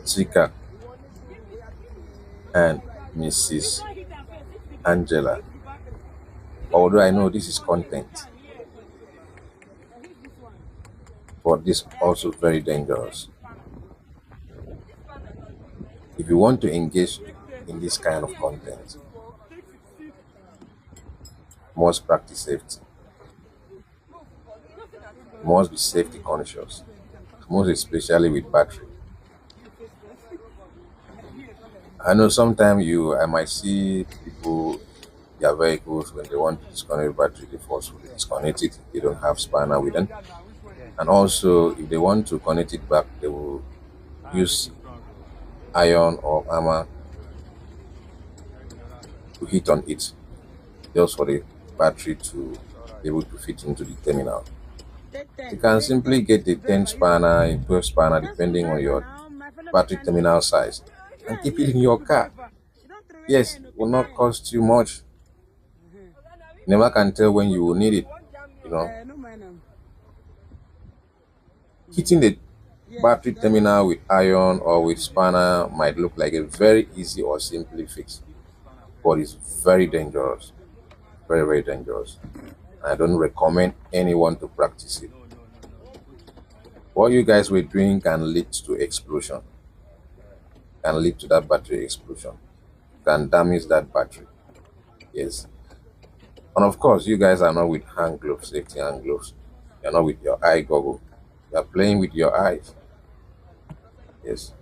Chika and Mrs. Angela. Although I know this is content, but this also very dangerous. If you want to engage in this kind of content, must practice safety, must be safety conscious, most especially with battery. I know sometimes I might see people their vehicles when they want to disconnect battery, they forcefully disconnect it. They don't have spanner with them. And also, if they want to connect it back, they will use iron or armor to hit on it, just for the battery to be able to fit into the terminal. You can simply get the 10 spanner, a 12 spanner, depending on your battery terminal size, and keep it in your car. Yes, it will not cost you much. You never can tell when you will need it. You know, hitting the battery terminal with iron or with spanner might look like a very easy or simply fix, but it's very dangerous. Very, very dangerous. I don't recommend anyone to practice it. What you guys were doing can lead to explosion, can lead to that battery explosion, can damage that battery. Yes. And of course, you guys are not with hand gloves, safety hand gloves. You're not with your eye goggle. You're playing with your eyes. Yes.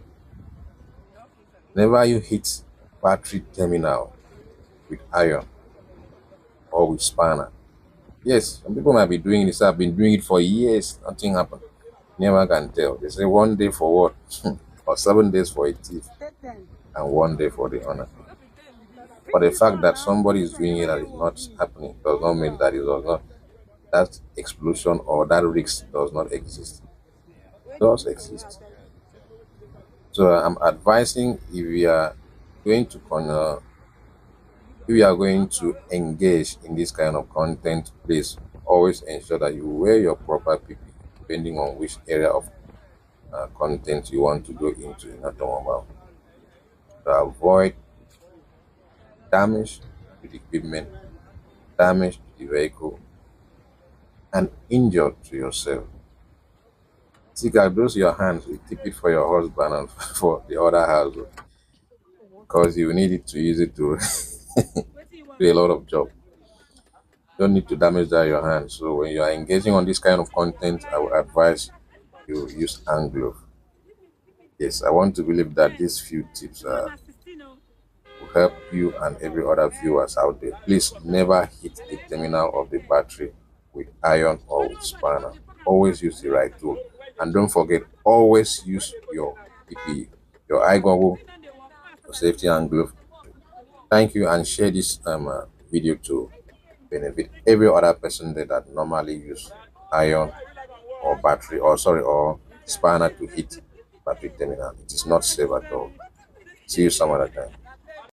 Whenever you hit battery terminal with iron or with spanner, yes, some people might be doing this. I've been doing it for years. Nothing happened. Never can tell. They say 1 day for what? Or 7 days for a thief, and 1 day for the honor. But the fact that somebody is doing it and it's not happening does not mean that that explosion or that risk does not exist. It does exist. So I'm advising, if we are going to if you are going to engage in this kind of content, please always ensure that you wear your proper PPE, depending on which area of content you want to go into in automobile, to avoid damage to the equipment, damage to the vehicle, and injured to yourself. Take out those your hands, you keep it for your husband and for the other household, because you need it to use it to do a lot of job. Don't need to damage that your hands. So when you are engaging on this kind of content, I would advise you use hand glove. Yes, I want to believe that these few tips will help you and every other viewers out there. Please never hit the terminal of the battery with iron or with spanner. Always use the right tool, and don't forget, always use your PPE, your eye goggle, your safety and glove. Thank you, and share this video to benefit every other person there that normally use iron or battery or spanner to hit battery terminal. It is not safe at all. See you some other time.